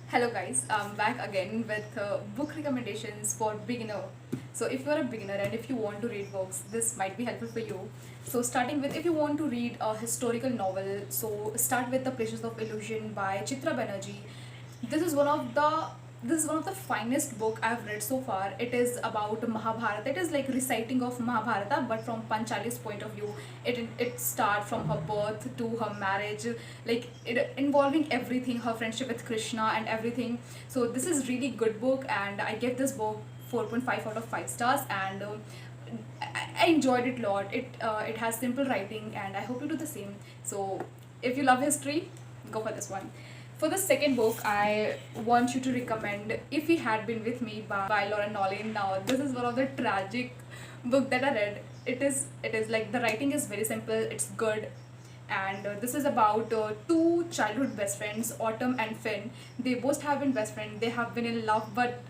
Hello guys, I'm back again with book recommendations for beginner. So if you're a beginner and if you want to read books, this might be helpful for you. So starting with, if you want to read a historical novel, so start with The Pleasures of Illusion by Chitra Banerjee. This is one of the this is one of the finest book I've read so far. It is about Mahabharata. It is like reciting of Mahabharata, but from Panchali's point of view. It starts from her birth to her marriage, like it involving everything, her friendship with Krishna and everything. So this is really good book, and I give this book 4.5 out of 5 stars, and I enjoyed it a lot. It has simple writing, and I hope you do the same. So if you love history, go for this one. For the second book, I want you to recommend If He Had Been With Me by Lauren Nolan. Now, this is one of the tragic book that I read. It is like the writing is very simple. It's good, and this is about two childhood best friends, Autumn and Finn. They both have been best friends. They have been in love, but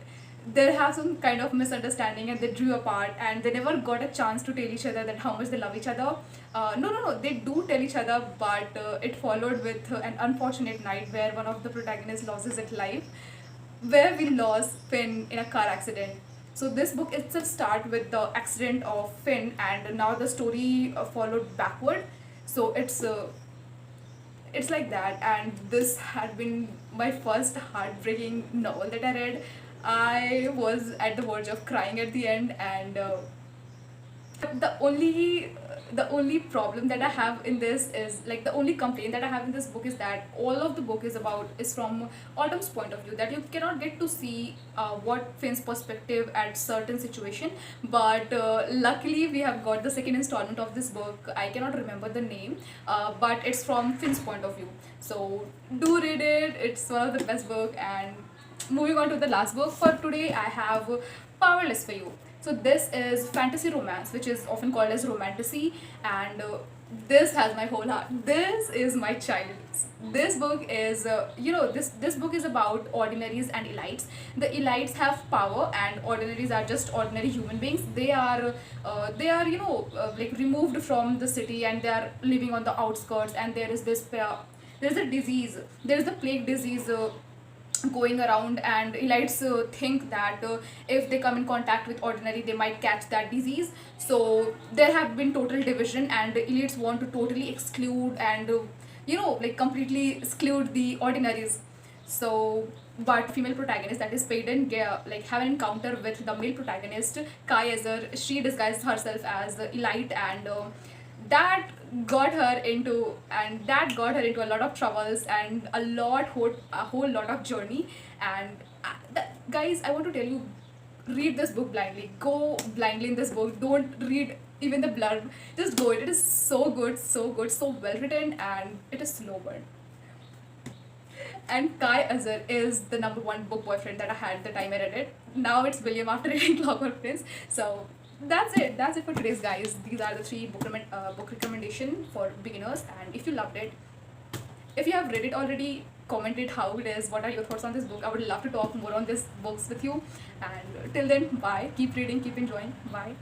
they have some kind of misunderstanding and they drew apart, and they never got a chance to tell each other that how much they love each other. No, they do tell each other, but it followed with an unfortunate night where one of the protagonists loses his life, where we lost Finn in a car accident. So this book itself start with the accident of Finn, and now the story followed backward. So it's like that, and this had been my first heartbreaking novel that I read. I was at the verge of crying at the end, and the only problem that I have in this is, like, the only complaint that I have in this book is that all of the book is from Autumn's point of view, that you cannot get to see what Finn's perspective at certain situation. But luckily we have got the second installment of this book. I cannot remember the name, but it's from Finn's point of view. So do read it. It's one of the best book. And moving on to the last book for today, I have Powerless for You. So this is fantasy romance, which is often called as romantasy, and this has my whole heart. This is my child. This book is, this book is about ordinaries and elites. The elites have power, and ordinaries are just ordinary human beings. They are like removed from the city, and they are living on the outskirts. And there's a disease. There is the plague disease. Going around, and elites think that if they come in contact with ordinary, they might catch that disease. So there have been total division, and elites want to totally exclude and like completely exclude the ordinaries. So but female protagonist, that is Payton, like have an encounter with the male protagonist Kai Ezer. She disguised herself as elite, and that got her into a lot of troubles and a whole lot of journey. And guys, I want to tell you, read this book blindly. Go blindly in this book. Don't read even the blurb. Just go. It is so good, so good, so well written, and it is slow burn. And Kai Azar is the number one book boyfriend that I had the time I read it. Now it's William after reading Clockwork Prince. So that's it for today's, guys. These are the three book recommendation for beginners. And if you loved it, if you have read it already, comment it how it is. What are your thoughts on this book? I would love to talk more on these books with you. And till then, bye. Keep reading, keep enjoying. Bye.